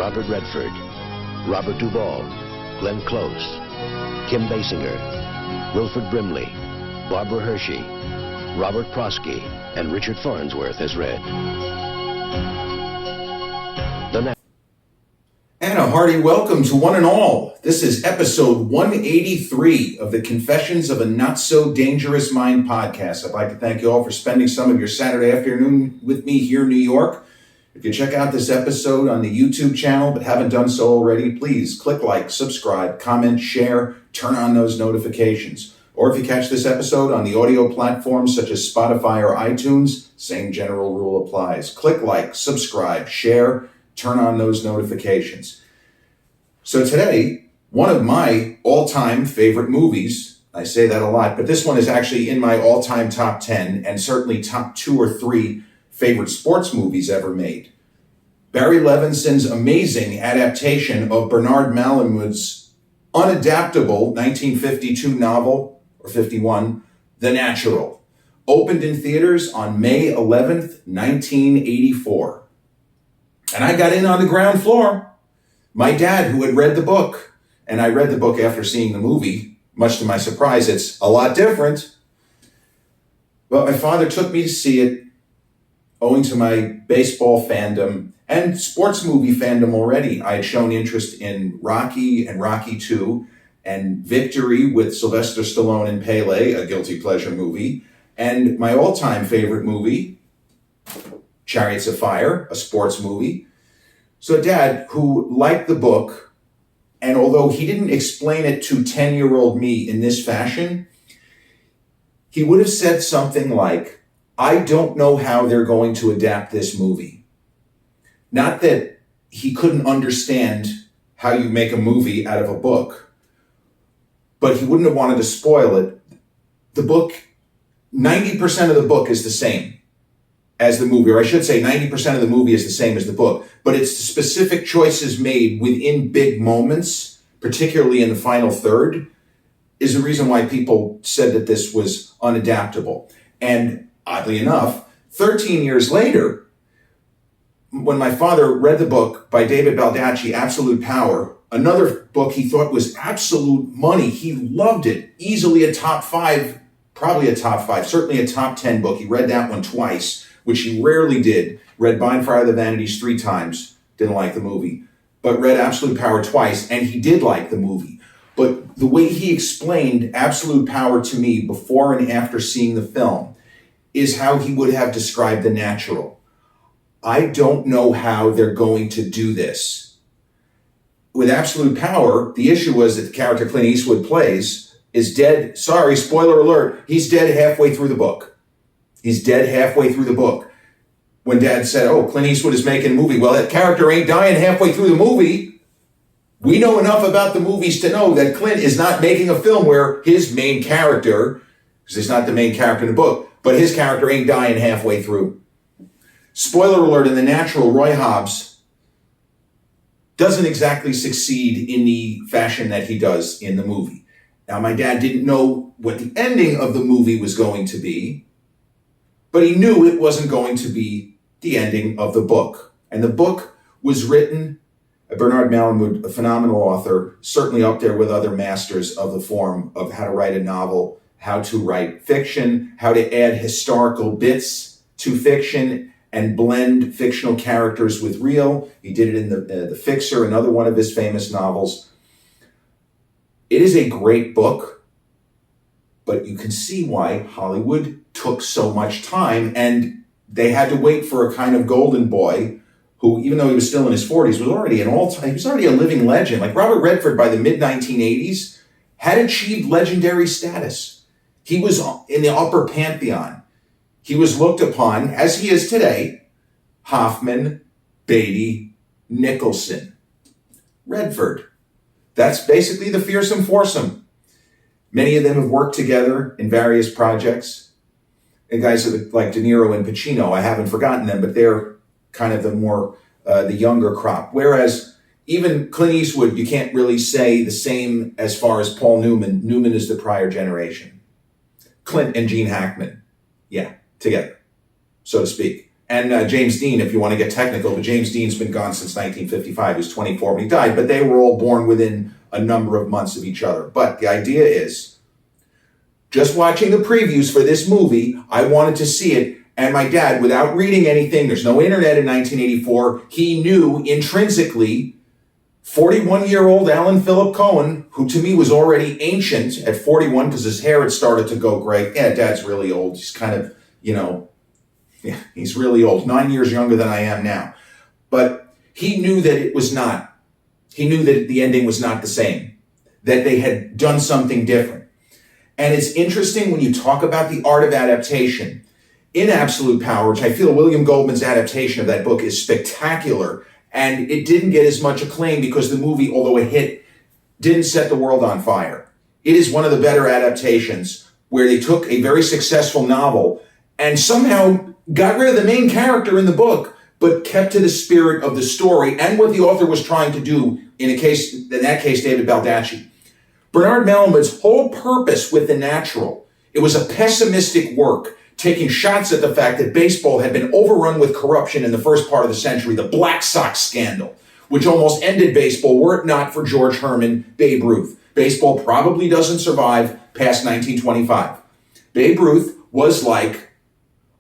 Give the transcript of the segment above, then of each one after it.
Robert Redford, Robert Duvall, Glenn Close, Kim Basinger, Wilford Brimley, Barbara Hershey, Robert Prosky, and Richard Farnsworth as Red. And a hearty welcome to one and all. This is episode 183 of the Confessions of a Not So Dangerous Mind podcast. I'd like to thank you all for spending some of your Saturday afternoon with me here in New York. If you check out this episode on the YouTube channel but haven't done so already, please click like, subscribe, comment, share, turn on those notifications. Or if you catch this episode on the audio platforms such as Spotify or iTunes, same general rule applies. Click like, subscribe, share, turn on those notifications. So today, one of my all-time favorite movies, I say that a lot, but this one is actually in my all-time top 10 and certainly top 2 or 3 favorite sports movies ever made. Barry Levinson's amazing adaptation of Bernard Malamud's unadaptable 1952 novel, or 51, The Natural, opened in theaters on May 11th, 1984. And I got in on the ground floor. My dad, who had read the book, and I read the book after seeing the movie, much to my surprise, it's a lot different. But my father took me to see it, owing to my baseball fandom and sports movie fandom already. I had shown interest in Rocky and Rocky II, and Victory with Sylvester Stallone and Pele, a guilty pleasure movie, and my all-time favorite movie, Chariots of Fire, a sports movie. So Dad, who liked the book, and although he didn't explain it to 10-year-old me in this fashion, he would have said something like, I don't know how they're going to adapt this movie. Not that he couldn't understand how you make a movie out of a book, but he wouldn't have wanted to spoil it. The book, 90% of the book is the same as the movie, or I should say 90% of the movie is the same as the book, but it's the specific choices made within big moments, particularly in the final third, is the reason why people said that this was unadaptable. And oddly enough, 13 years later, when my father read the book by David Baldacci, Absolute Power, another book he thought was absolute money, he loved it, easily a top 5, probably a top 5, certainly a top 10 book. He read that one twice, which he rarely did. Read Bind Fire the Vanities 3 times, didn't like the movie, but read Absolute Power twice, and he did like the movie. But the way he explained Absolute Power to me before and after seeing the film is how he would have described The Natural. I don't know how they're going to do this. With Absolute Power, the issue was that the character Clint Eastwood plays is dead. Sorry, spoiler alert, he's dead halfway through the book. He's dead halfway through the book. When Dad said, oh, Clint Eastwood is making a movie, well, that character ain't dying halfway through the movie. We know enough about the movies to know that Clint is not making a film where his main character, because he's not the main character in the book, but his character ain't dying halfway through. Spoiler alert, in The Natural, Roy Hobbs doesn't exactly succeed in the fashion that he does in the movie. Now, my dad didn't know what the ending of the movie was going to be, but he knew it wasn't going to be the ending of the book. And the book was written by Bernard Malamud, a phenomenal author, certainly up there with other masters of the form of how to write a novel, how to write fiction, how to add historical bits to fiction, and blend fictional characters with real. He did it in The Fixer, another one of his famous novels. It is a great book, but you can see why Hollywood took so much time, and they had to wait for a kind of golden boy who, even though he was still in his 40s, was already he was already a living legend. Like Robert Redford, by the mid-1980s, had achieved legendary status. He was in the upper pantheon. He was looked upon, as he is today, Hoffman, Beatty, Nicholson, Redford. That's basically the fearsome foursome. Many of them have worked together in various projects. And guys like De Niro and Pacino, I haven't forgotten them, but they're kind of the younger crop. Whereas even Clint Eastwood, you can't really say the same as far as Paul Newman. Newman is the prior generation. Clint and Gene Hackman, yeah, together, so to speak. And James Dean, if you want to get technical, but James Dean's been gone since 1955. He was 24 when he died, but they were all born within a number of months of each other. But the idea is, just watching the previews for this movie, I wanted to see it, and my dad, without reading anything, there's no internet in 1984, he knew intrinsically 41-year-old Alan Philip Cohen, who to me was already ancient at 41 because his hair had started to go gray. Yeah, Dad's really old. He's kind of, yeah, he's really old, 9 years younger than I am now. But he knew that it was not. He knew that the ending was not the same, that they had done something different. And it's interesting when you talk about the art of adaptation. In Absolute Power, which I feel William Goldman's adaptation of that book is spectacular, and it didn't get as much acclaim because the movie, although a hit, didn't set the world on fire. It is one of the better adaptations where they took a very successful novel and somehow got rid of the main character in the book, but kept to the spirit of the story and what the author was trying to do, in that case, David Baldacci. Bernard Malamud's whole purpose with The Natural, it was a pessimistic work, taking shots at the fact that baseball had been overrun with corruption in the first part of the century, the Black Sox scandal, which almost ended baseball were it not for George Herman, Babe Ruth. Baseball probably doesn't survive past 1925. Babe Ruth was like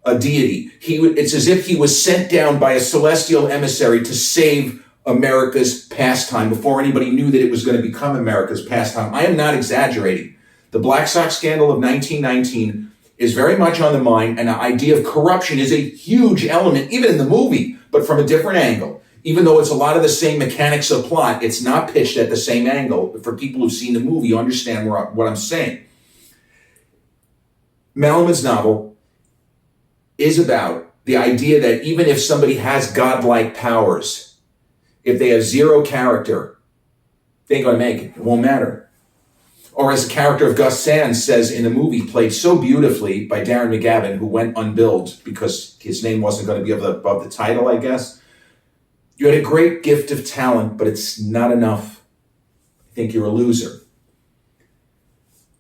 a deity. It's as if he was sent down by a celestial emissary to save America's pastime before anybody knew that it was going to become America's pastime. I am not exaggerating. The Black Sox scandal of 1919 is very much on the mind, and the idea of corruption is a huge element, even in the movie, but from a different angle. Even though it's a lot of the same mechanics of plot, it's not pitched at the same angle. For people who've seen the movie, you understand what I'm saying. Malamud's novel is about the idea that even if somebody has godlike powers, if they have zero character, they ain't going to make it. It won't matter. Or as the character of Gus Sands says in the movie, played so beautifully by Darren McGavin, who went unbilled because his name wasn't going to be above the title, I guess. You had a great gift of talent, but it's not enough. I think you're a loser.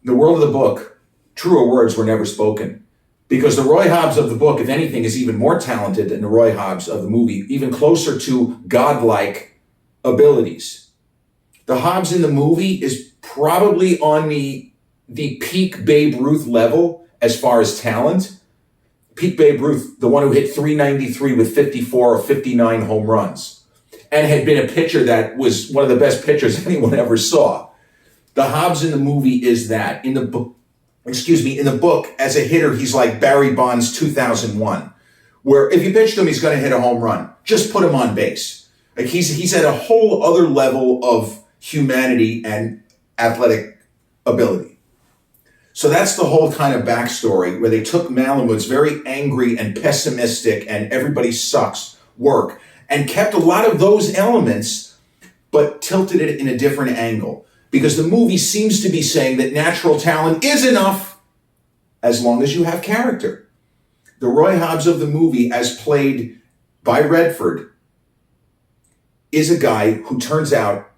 In the world of the book, truer words were never spoken. Because the Roy Hobbs of the book, if anything, is even more talented than the Roy Hobbs of the movie, even closer to godlike abilities. The Hobbs in the movie is probably on the peak Babe Ruth level as far as talent. Peak Babe Ruth, the one who hit 393 with 54 or 59 home runs, and had been a pitcher that was one of the best pitchers anyone ever saw. The Hobbs in the movie is that. In the book, as a hitter, he's like Barry Bonds 2001, where if you pitched him, he's going to hit a home run. Just put him on base. Like he's at a whole other level of humanity and athletic ability. So that's the whole kind of backstory where they took Malamud's very angry and pessimistic and everybody sucks work and kept a lot of those elements, but tilted it in a different angle. Because the movie seems to be saying that natural talent is enough as long as you have character. The Roy Hobbs of the movie, as played by Redford, is a guy who turns out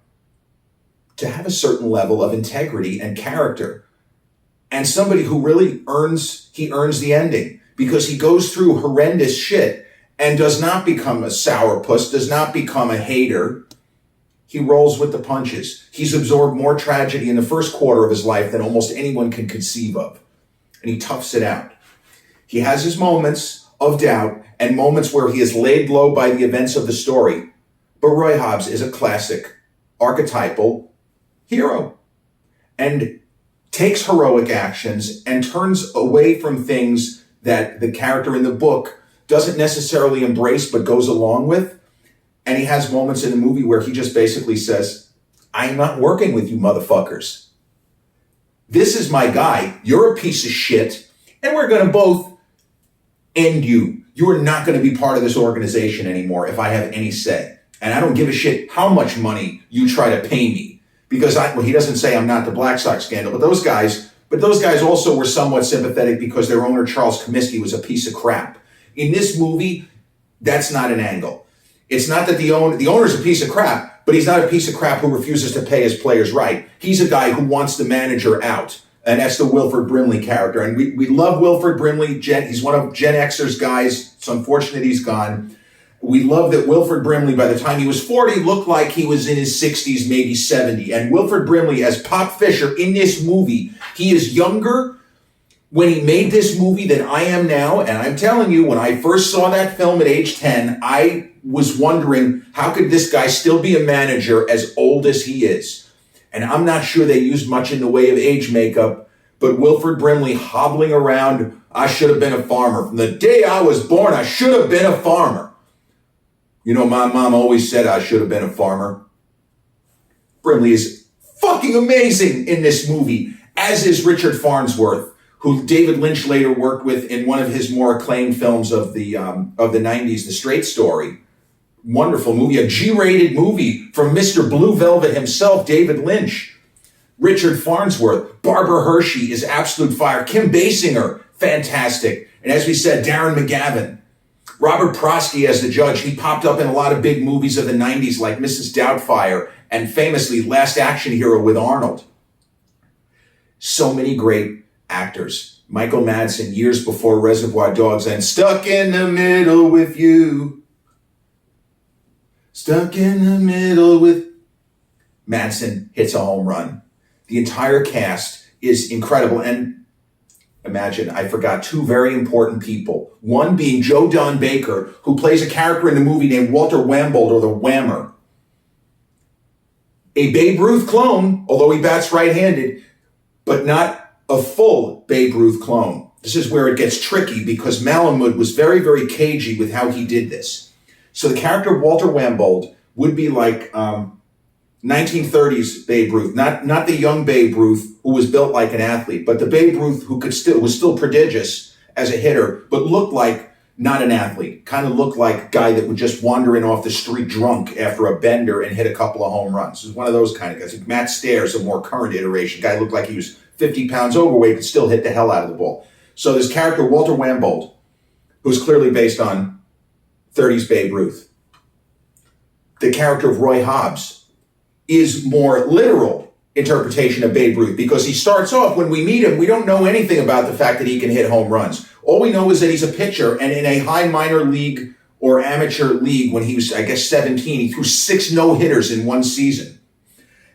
to have a certain level of integrity and character, and somebody who really earns the ending, because he goes through horrendous shit and does not become a sourpuss, does not become a hater. He rolls with the punches. He's absorbed more tragedy in the first quarter of his life than almost anyone can conceive of, and he toughs it out. He has his moments of doubt and moments where he is laid low by the events of the story, but Roy Hobbs is a classic, archetypal hero and takes heroic actions and turns away from things that the character in the book doesn't necessarily embrace but goes along with. And he has moments in the movie where he just basically says, I'm not working with you motherfuckers. This is my guy. You're a piece of shit. And we're going to both end you. You are not going to be part of this organization anymore if I have any say. And I don't give a shit how much money you try to pay me. Because he doesn't say I'm not the Black Sox scandal, but those guys also were somewhat sympathetic because their owner, Charles Comiskey, was a piece of crap. In this movie, that's not an angle. It's not that the owner's a piece of crap, but he's not a piece of crap who refuses to pay his players right. He's a guy who wants the manager out. And that's the Wilford Brimley character. And we love Wilford Brimley. He's one of Gen Xer's guys. It's unfortunate he's gone. We love that Wilford Brimley, by the time he was 40, looked like he was in his 60s, maybe 70. And Wilford Brimley as Pop Fisher in this movie, he is younger when he made this movie than I am now. And I'm telling you, when I first saw that film at age 10, I was wondering, how could this guy still be a manager as old as he is? And I'm not sure they used much in the way of age makeup, but Wilford Brimley hobbling around, I should have been a farmer. From the day I was born, I should have been a farmer. You know, my mom always said I should have been a farmer. Brimley is fucking amazing in this movie, as is Richard Farnsworth, who David Lynch later worked with in one of his more acclaimed films of the 90s, The Straight Story. Wonderful movie, a G-rated movie from Mr. Blue Velvet himself, David Lynch. Richard Farnsworth, Barbara Hershey is absolute fire. Kim Basinger, fantastic. And as we said, Darren McGavin. Robert Prosky as the judge. He popped up in a lot of big movies of the 90s like Mrs. Doubtfire and famously Last Action Hero with Arnold. So many great actors. Michael Madsen, years before Reservoir Dogs, and Stuck in the Middle with You. Stuck in the middle with... Madsen hits a home run. The entire cast is incredible. And imagine, I forgot two very important people. One being Joe Don Baker, who plays a character in the movie named Walter Wambold, or the Whammer. A Babe Ruth clone, although he bats right-handed, but not a full Babe Ruth clone. This is where it gets tricky because Malamud was very, very cagey with how he did this. So the character of Walter Wambold would be like 1930s Babe Ruth, not the young Babe Ruth who was built like an athlete, but the Babe Ruth who was still prodigious as a hitter, but looked like not an athlete. Kind of looked like a guy that would just wander in off the street drunk after a bender and hit a couple of home runs. It was one of those kind of guys. Matt Stairs, a more current iteration. Guy looked like he was 50 pounds overweight, but still hit the hell out of the ball. So this character, Walter Wambold, who's clearly based on 30s Babe Ruth. The character of Roy Hobbs is more literal interpretation of Babe Ruth because he starts off, when we meet him, we don't know anything about the fact that he can hit home runs. All we know is that he's a pitcher, and in a high minor league or amateur league when he was, I guess, 17, he threw 6 no-hitters in one season.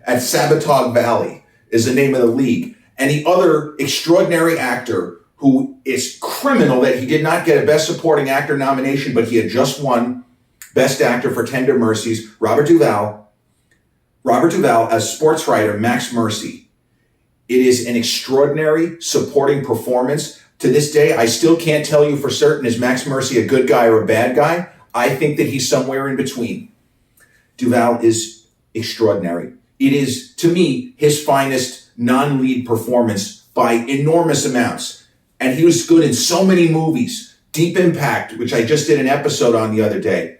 At Sabatog Valley is the name of the league. And the other extraordinary actor who is criminal that he did not get a Best Supporting Actor nomination, but he had just won Best Actor for Tender Mercies, Robert Duvall. Robert Duvall as sports writer, Max Mercy. It is an extraordinary supporting performance. To this day, I still can't tell you for certain, is Max Mercy a good guy or a bad guy? I think that he's somewhere in between. Duvall is extraordinary. It is, to me, his finest non-lead performance by enormous amounts. And he was good in so many movies. Deep Impact, which I just did an episode on the other day.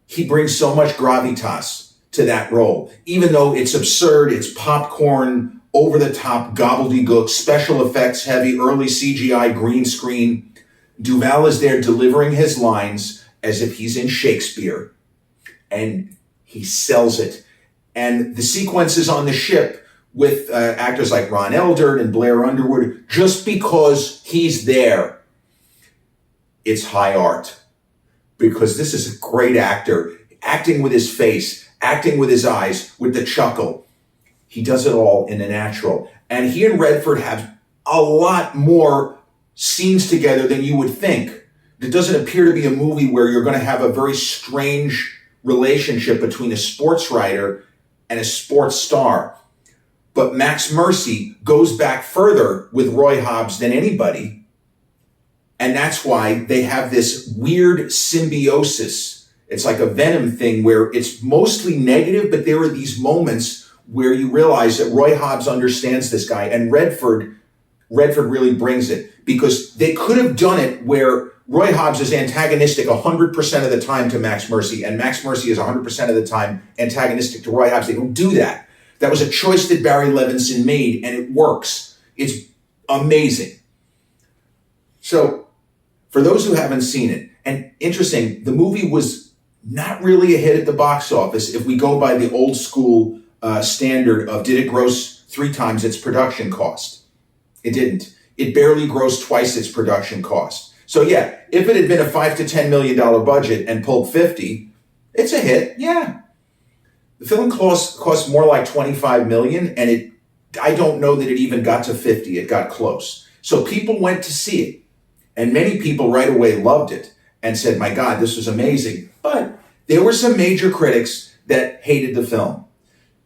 He brings so much gravitas to that role. Even though it's absurd, it's popcorn, over-the-top gobbledygook, special effects heavy, early CGI green screen. Duvall is there delivering his lines as if he's in Shakespeare. And he sells it. And the sequences on the ship with actors like Ron Eldard and Blair Underwood, just because he's there, it's high art. Because this is a great actor, acting with his face, acting with his eyes, with the chuckle. He does it all in the natural. And he and Redford have a lot more scenes together than you would think. It doesn't appear to be a movie where you're going to have a very strange relationship between a sports writer and a sports star. But Max Mercy goes back further with Roy Hobbs than anybody. And that's why they have this weird symbiosis. It's like a Venom thing where it's mostly negative, but there are these moments where you realize that Roy Hobbs understands this guy, and Redford really brings it, because they could have done it where Roy Hobbs is antagonistic 100% of the time to Max Mercy, and Max Mercy is 100% of the time antagonistic to Roy Hobbs. They don't do that. That was a choice that Barry Levinson made, and it works. It's amazing. So, for those who haven't seen it, and interesting, the movie was not really a hit at the box office if we go by the old school standard of did it gross 3 times its production cost. It didn't. It barely grossed twice its production cost. So yeah, if it had been a $5 to $10 million budget and pulled 50, it's a hit, yeah. The film cost more like 25 million, and I don't know that it even got to 50. It got close. So people went to see it, and many people right away loved it and said, my God, this was amazing. But there were some major critics that hated the film.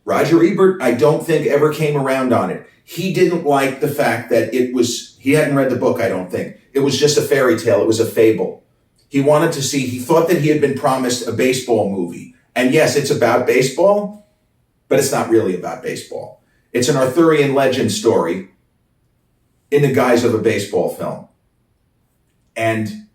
Roger Ebert, I don't think, ever came around on it. He didn't like the fact that he hadn't read the book, I don't think. It was just a fairy tale. It was a fable. He thought that he had been promised a baseball movie. And yes, it's about baseball, but it's not really about baseball. It's an Arthurian legend story in the guise of a baseball film. And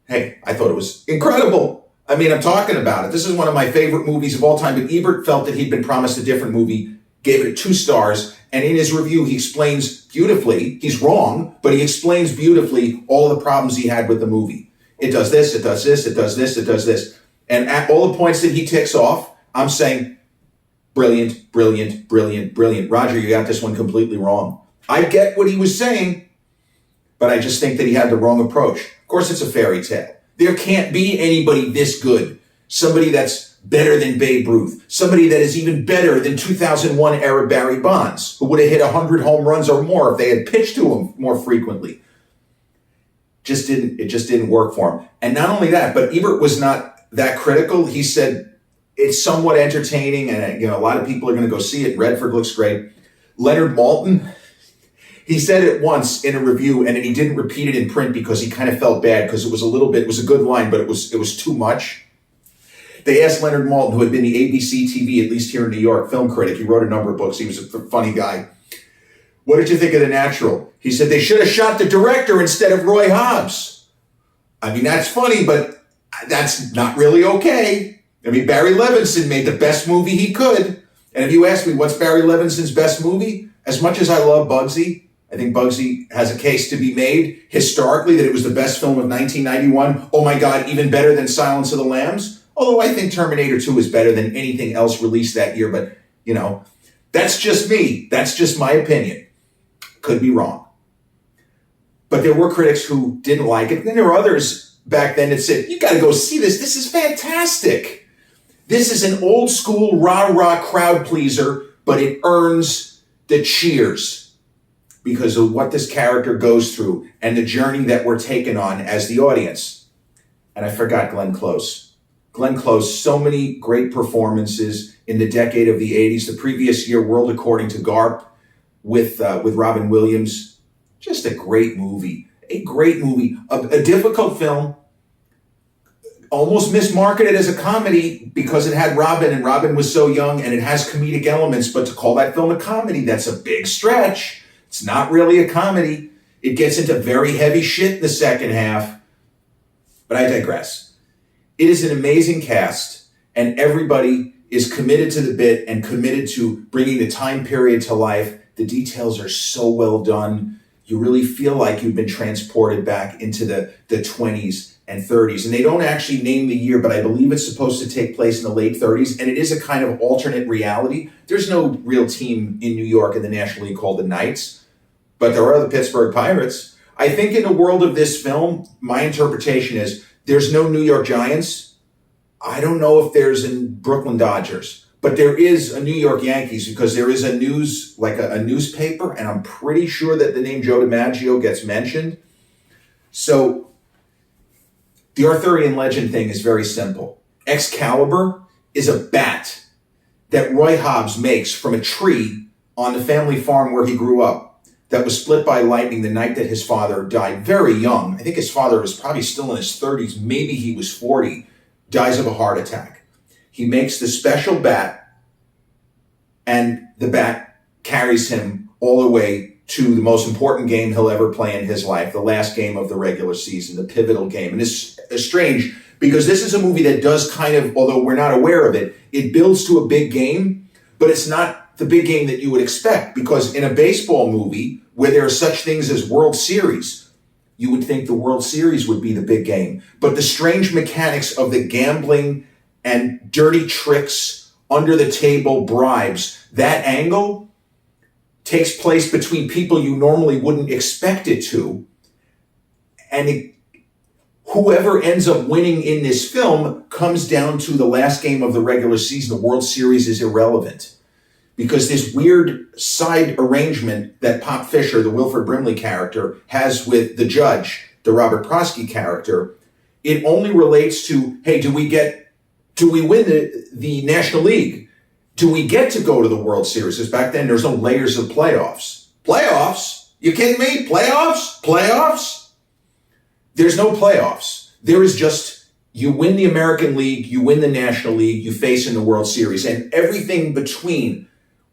hey, I thought it was incredible. I mean, I'm talking about it. This is one of my favorite movies of all time, but Ebert felt that he'd been promised a different movie, gave it 2 stars, and in his review, he explains beautifully, he's wrong, but he explains beautifully all the problems he had with the movie. It does this, it does this, it does this, it does this. And at all the points that he ticks off, I'm saying, brilliant, brilliant, brilliant, brilliant. Roger, you got this one completely wrong. I get what he was saying, but I just think that he had the wrong approach. Of course, it's a fairy tale. There can't be anybody this good. Somebody that's better than Babe Ruth. Somebody that is even better than 2001 era Barry Bonds, who would have hit 100 home runs or more if they had pitched to him more frequently. It just didn't work for him. And not only that, but Ebert was not that critical. He said it's somewhat entertaining, and a lot of people are going to go see it. Redford looks great. Leonard Maltin, he said it once in a review, and then he didn't repeat it in print because he kind of felt bad because it was a good line, but it was too much. They asked Leonard Maltin, who had been the ABC TV, at least here in New York, film critic. He wrote a number of books. He was a funny guy. What did you think of The Natural? He said they should have shot the director instead of Roy Hobbs. I mean, that's funny, but that's not really okay. I mean, Barry Levinson made the best movie he could. And if you ask me what's Barry Levinson's best movie, as much as I love Bugsy, I think Bugsy has a case to be made historically that it was the best film of 1991. Oh my God, even better than Silence of the Lambs. Although I think Terminator 2 is better than anything else released that year. But, that's just me. That's just my opinion. Could be wrong. But there were critics who didn't like it. Then there were others back then that said, you got to go see this. This is fantastic. This is an old school rah-rah crowd pleaser, but it earns the cheers because of what this character goes through and the journey that we're taken on as the audience. And I forgot Glenn Close. Glenn Close, so many great performances in the decade of the 80s. The previous year, World According to Garp with Robin Williams. Just a great movie. A great movie. A difficult film. Almost mismarketed as a comedy because it had Robin, and Robin was so young, and it has comedic elements. But to call that film a comedy, that's a big stretch. It's not really a comedy. It gets into very heavy shit in the second half. But I digress. It is an amazing cast, and everybody is committed to the bit and committed to bringing the time period to life. The details are so well done. You really feel like you've been transported back into the 20s and 30s. And they don't actually name the year, but I believe it's supposed to take place in the late 30s, and it is a kind of alternate reality. There's no real team in New York in the National League called the Knights, but there are the Pittsburgh Pirates. I think in the world of this film, my interpretation is there's no New York Giants. I don't know if there's a Brooklyn Dodgers, but there is a New York Yankees because there is a newspaper, and I'm pretty sure that the name Joe DiMaggio gets mentioned. So the Arthurian legend thing is very simple. Excalibur is a bat that Roy Hobbs makes from a tree on the family farm where he grew up that was split by lightning the night that his father died very young. I think his father was probably still in his 30s. Maybe he was 40. Dies of a heart attack. He makes the special bat, and the bat carries him all the way to the most important game he'll ever play in his life, the last game of the regular season, the pivotal game. And it's strange because this is a movie that does kind of, although we're not aware of it, it builds to a big game, but it's not the big game that you would expect, because in a baseball movie where there are such things as World Series, you would think the World Series would be the big game. But the strange mechanics of the gambling and dirty tricks, under the table bribes, that angle takes place between people you normally wouldn't expect it to. And whoever ends up winning in this film comes down to the last game of the regular season. The World Series is irrelevant because this weird side arrangement that Pop Fisher, the Wilford Brimley character, has with the judge, the Robert Prosky character, it only relates to, hey, do we win the National League? Do we get to go to the World Series? Because back then, there's no layers of playoffs. Playoffs? You kidding me? Playoffs? Playoffs? There's no playoffs. There is just, you win the American League, you win the National League, you face in the World Series, and everything between,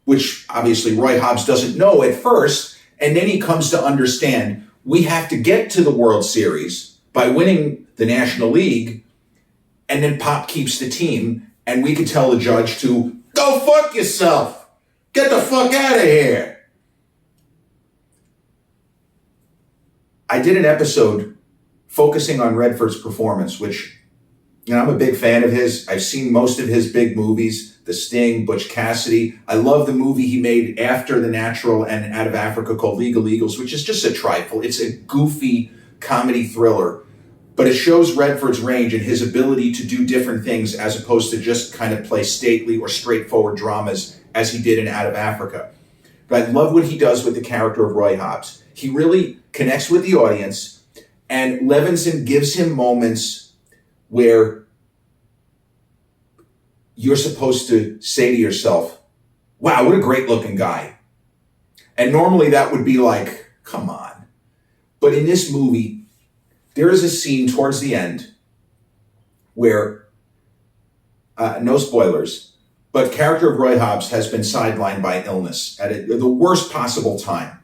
which obviously Roy Hobbs doesn't know at first, and then he comes to understand, we have to get to the World Series by winning the National League, and then Pop keeps the team, and we could tell the judge to go fuck yourself. Get the fuck out of here. I did an episode focusing on Redford's performance, which, I'm a big fan of his. I've seen most of his big movies, The Sting, Butch Cassidy. I love the movie he made after The Natural and Out of Africa called Legal Eagles, which is just a trifle. It's a goofy comedy thriller, but it shows Redford's range and his ability to do different things as opposed to just kind of play stately or straightforward dramas as he did in Out of Africa. But I love what he does with the character of Roy Hobbs. He really connects with the audience, and Levinson gives him moments where you're supposed to say to yourself, wow, what a great looking guy. And normally that would be like, come on. But in this movie, there is a scene towards the end where, no spoilers, but character of Roy Hobbs has been sidelined by illness at the worst possible time.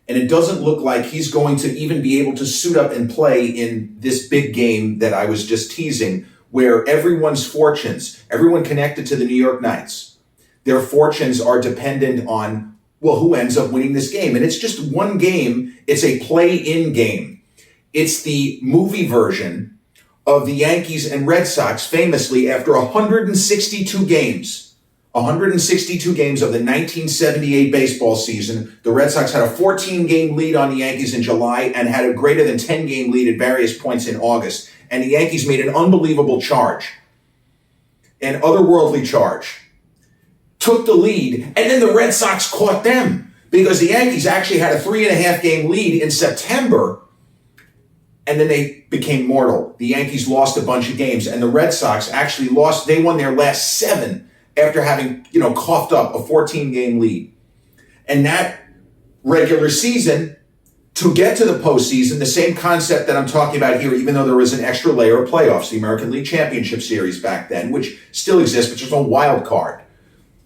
And it doesn't look like he's going to even be able to suit up and play in this big game that I was just teasing, where everyone's fortunes, everyone connected to the New York Knights, their fortunes are dependent on, well, who ends up winning this game? And it's just one game. It's a play-in game. It's the movie version of the Yankees and Red Sox famously after 162 games. 162 games of the 1978 baseball season. The Red Sox had a 14-game lead on the Yankees in July and had a greater than 10-game lead at various points in August. And the Yankees made an unbelievable charge, an otherworldly charge, took the lead, and then the Red Sox caught them because the Yankees actually had a 3.5-game lead in September, and then they became mortal. The Yankees lost a bunch of games, and the Red Sox actually lost. They won their last 7 after having, coughed up a 14-game lead. And that regular season, to get to the postseason, the same concept that I'm talking about here, even though there was an extra layer of playoffs, the American League Championship Series back then, which still exists, but there's no wild card.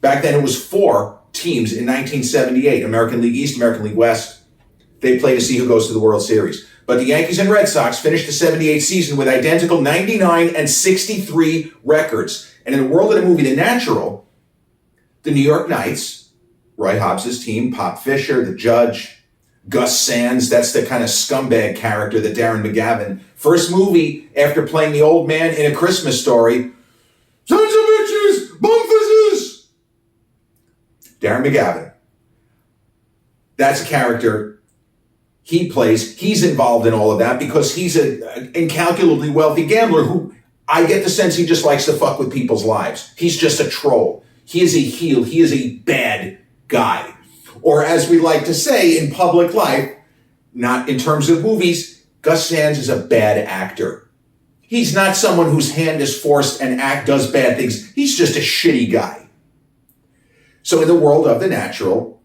Back then it was 4 teams in 1978, American League East, American League West. They play to see who goes to the World Series. But the Yankees and Red Sox finished the 78 season with identical 99 and 63 records. And in the world of the movie The Natural, the New York Knights, Roy Hobbs' team, Pop Fisher, the judge, Gus Sands, that's the kind of scumbag character that Darren McGavin, first movie after playing the old man in A Christmas Story, sons of bitches, bumfuses. Darren McGavin. That's a character he plays. He's involved in all of that because he's an incalculably wealthy gambler who, I get the sense he just likes to fuck with people's lives. He's just a troll. He is a heel. He is a bad guy. Or as we like to say in public life, not in terms of movies, Gus Sands is a bad actor. He's not someone whose hand is forced and does bad things. He's just a shitty guy. So in the world of The Natural,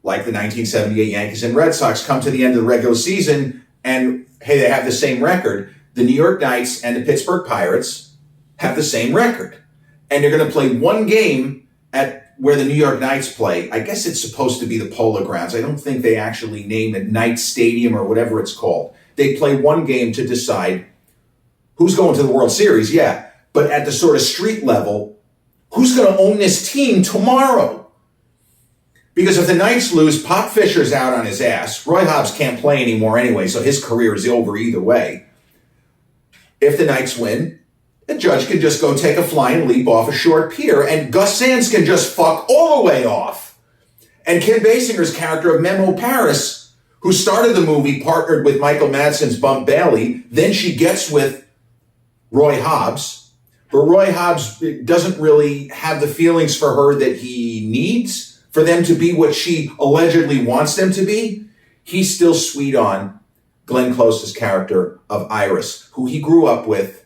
like the 1978 Yankees and Red Sox come to the end of the regular season and, hey, they have the same record. The New York Knights and the Pittsburgh Pirates have the same record. And they're going to play one game at where the New York Knights play. I guess it's supposed to be the Polo Grounds. I don't think they actually name it Knights Stadium or whatever it's called. They play one game to decide who's going to the World Series, yeah. But at the sort of street level, who's going to own this team tomorrow? Because if the Knights lose, Pop Fisher's out on his ass. Roy Hobbs can't play anymore anyway, so his career is over either way. If the Knights win, the judge can just go take a flying leap off a short pier, and Gus Sands can just fuck all the way off. And Kim Basinger's character of Memo Paris, who started the movie, partnered with Michael Madsen's Bump Bailey. Then she gets with Roy Hobbs. But Roy Hobbs doesn't really have the feelings for her that he needs for them to be what she allegedly wants them to be. He's still sweet on Glenn Close's character of Iris, who he grew up with,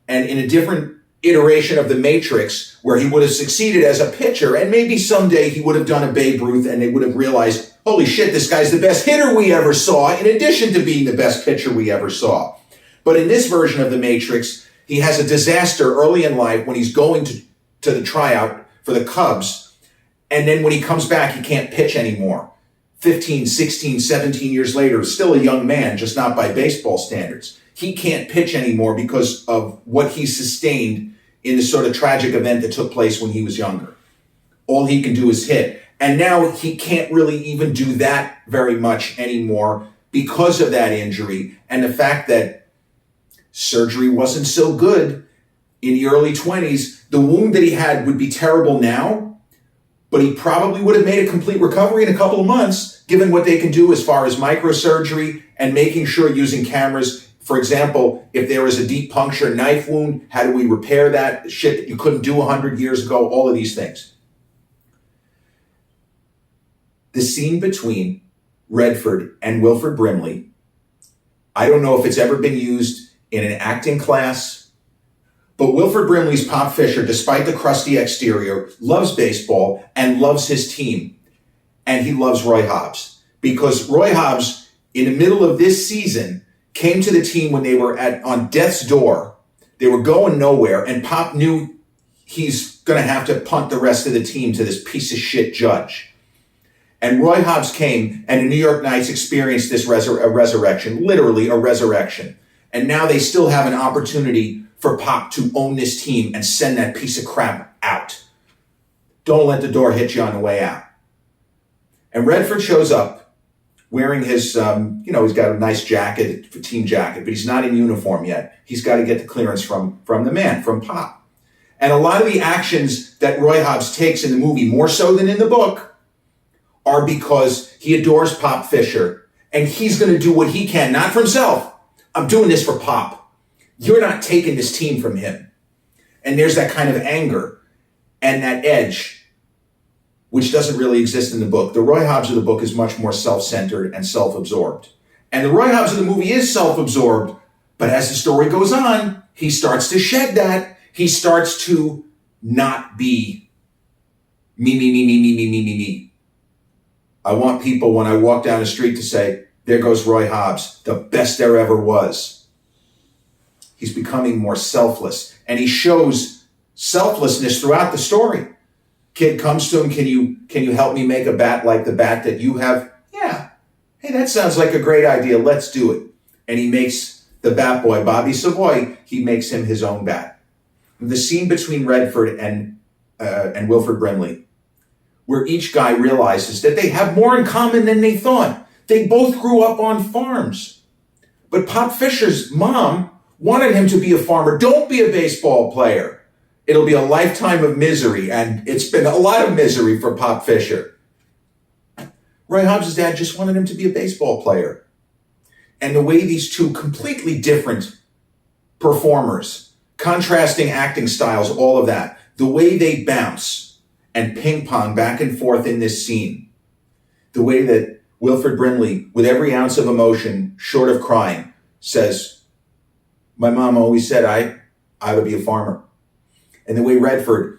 and in a different iteration of the Matrix, where he would have succeeded as a pitcher, and maybe someday he would have done a Babe Ruth, and they would have realized, holy shit, this guy's the best hitter we ever saw, in addition to being the best pitcher we ever saw. But in this version of the Matrix, he has a disaster early in life when he's going to the tryout for the Cubs, and then when he comes back, he can't pitch anymore. 15, 16, 17 years later, still a young man, just not by baseball standards. He can't pitch anymore because of what he sustained in the sort of tragic event that took place when he was younger. All he can do is hit. And now he can't really even do that very much anymore because of that injury and the fact that surgery wasn't so good in the early 20s. The wound that he had would be terrible now, but he probably would have made a complete recovery in a couple of months, given what they can do as far as microsurgery and making sure using cameras. For example, if there was a deep puncture, knife wound, how do we repair that shit that you couldn't do 100 years ago? All of these things. The scene between Redford and Wilford Brimley, I don't know if it's ever been used in an acting class, but Wilford Brimley's Pop Fisher, despite the crusty exterior, loves baseball and loves his team. And he loves Roy Hobbs. Because Roy Hobbs, in the middle of this season, came to the team when they were on death's door. They were going nowhere, and Pop knew he's going to have to punt the rest of the team to this piece of shit judge. And Roy Hobbs came, and the New York Knights experienced this resurrection, literally a resurrection. And now they still have an opportunity for Pop to own this team and send that piece of crap out. Don't let the door hit you on the way out. And Redford shows up wearing his, he's got a nice jacket, team jacket, but he's not in uniform yet. He's got to get the clearance from the man, from Pop. And a lot of the actions that Roy Hobbs takes in the movie, more so than in the book, are because he adores Pop Fisher, and he's going to do what he can, not for himself. I'm doing this for Pop. You're not taking this team from him. And there's that kind of anger and that edge, which doesn't really exist in the book. The Roy Hobbs of the book is much more self-centered and self-absorbed. And the Roy Hobbs of the movie is self-absorbed, but as the story goes on, he starts to shed that. He starts to not be me. I want people, when I walk down the street, to say, there goes Roy Hobbs, the best there ever was. He's becoming more selfless, and he shows selflessness throughout the story. Kid comes to him, can you help me make a bat like the bat that you have? Yeah. Hey, that sounds like a great idea. Let's do it. And he makes the bat boy, Bobby Savoy, he makes him his own bat. The scene between Redford and Wilford Brimley, where each guy realizes that they have more in common than they thought. They both grew up on farms. But Pop Fisher's mom wanted him to be a farmer. Don't be a baseball player. It'll be a lifetime of misery, and it's been a lot of misery for Pop Fisher. Roy Hobbs' dad just wanted him to be a baseball player. And the way these two completely different performers, contrasting acting styles, all of that, the way they bounce and ping pong back and forth in this scene, the way that Wilford Brimley, with every ounce of emotion, short of crying, says, my mom always said I would be a farmer. And the way Redford,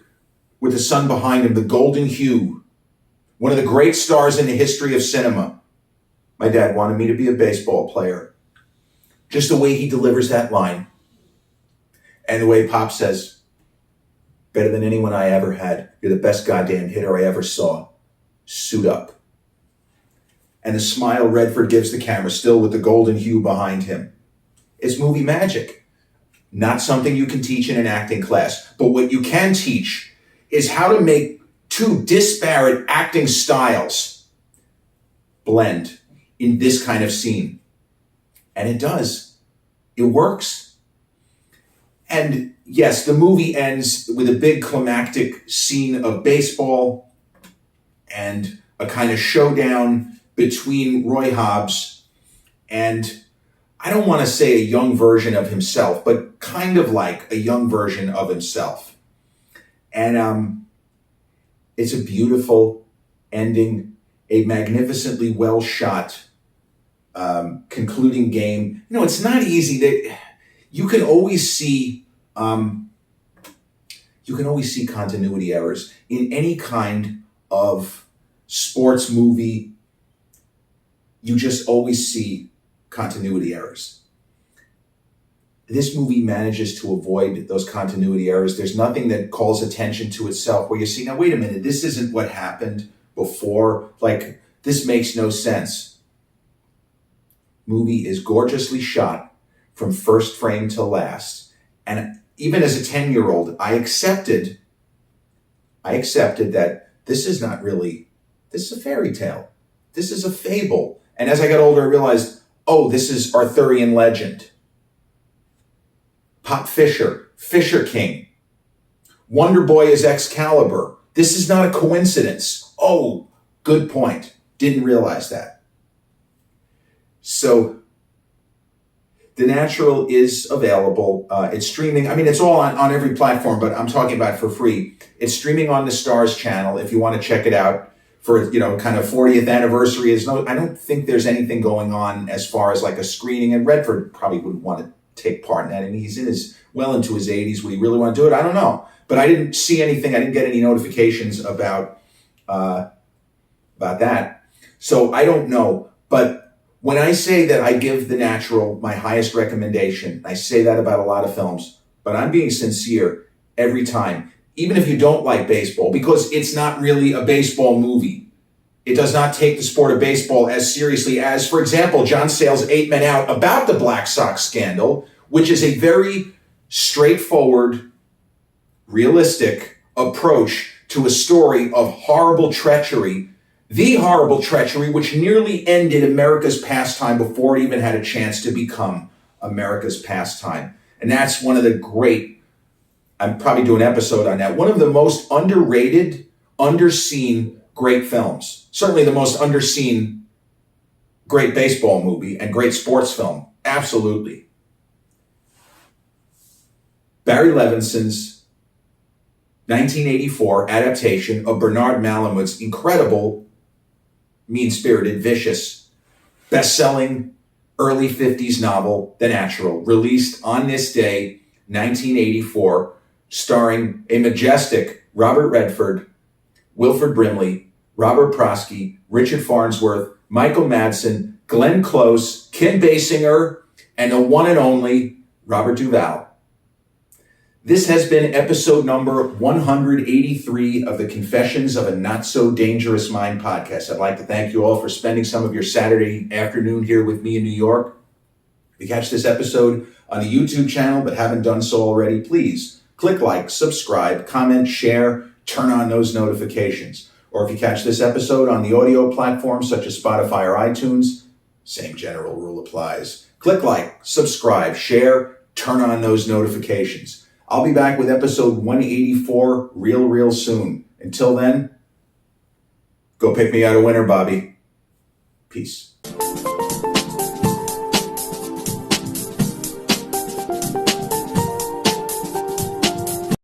with the sun behind him, the golden hue, one of the great stars in the history of cinema, my dad wanted me to be a baseball player. Just the way he delivers that line. And the way Pop says, better than anyone I ever had. You're the best goddamn hitter I ever saw. Suit up. And the smile Redford gives the camera, still with the golden hue behind him. It's movie magic. Not something you can teach in an acting class. But what you can teach is how to make two disparate acting styles blend in this kind of scene. And it does. It works. And yes, the movie ends with a big climactic scene of baseball and a kind of showdown between Roy Hobbs and, I don't want to say a young version of himself, but kind of like a young version of himself. And it's a beautiful ending, a magnificently well shot concluding game. You know, it's not easy. That you can always see continuity errors in any kind of sports movie. You just always see continuity errors. This movie manages to avoid those continuity errors. There's nothing that calls attention to itself where you see, now wait a minute, this isn't what happened before. Like, this makes no sense. Movie is gorgeously shot from first frame to last. And even as a 10-year-old, I accepted that this is not really, this is a fairy tale. This is a fable. And as I got older, I realized, oh, this is Arthurian legend. Pop Fisher, Fisher King. Wonder Boy is Excalibur. This is not a coincidence. Oh, good point. Didn't realize that. So, The Natural is available. It's streaming. I mean, it's all on every platform, but I'm talking about for free. It's streaming on the Stars channel if you want to check it out for, kind of 40th anniversary. I don't think there's anything going on as far as like a screening, and Redford probably wouldn't want to take part in that. I mean, he's well into his 80s. Would he really want to do it? I don't know. But I didn't see anything. I didn't get any notifications about that. So I don't know. But when I say that I give The Natural my highest recommendation, I say that about a lot of films, but I'm being sincere every time. Even if you don't like baseball, because it's not really a baseball movie. It does not take the sport of baseball as seriously as, for example, John Sayles' 8 Men Out about the Black Sox scandal, which is a very straightforward, realistic approach to a story of horrible treachery, the horrible treachery which nearly ended America's pastime before it even had a chance to become America's pastime. And that's one of the great, I'm probably doing an episode on that, one of the most underrated, underseen great films. Certainly the most underseen great baseball movie and great sports film. Absolutely. Barry Levinson's 1984 adaptation of Bernard Malamud's incredible, mean-spirited, vicious, best-selling early 50s novel, The Natural, released on this day, 1984, starring a majestic Robert Redford, Wilford Brimley, Robert Prosky, Richard Farnsworth, Michael Madsen, Glenn Close, Kim Basinger, and the one and only Robert Duvall. This has been episode number 183 of the Confessions of a Not So Dangerous Mind podcast. I'd like to thank you all for spending some of your Saturday afternoon here with me in New York. If you catch this episode on the YouTube channel but haven't done so already, please click like, subscribe, comment, share, turn on those notifications. Or if you catch this episode on the audio platforms such as Spotify or iTunes, same general rule applies. Click like, subscribe, share, turn on those notifications. I'll be back with episode 184 real soon. Until then, go pick me out a winner, Bobby. Peace.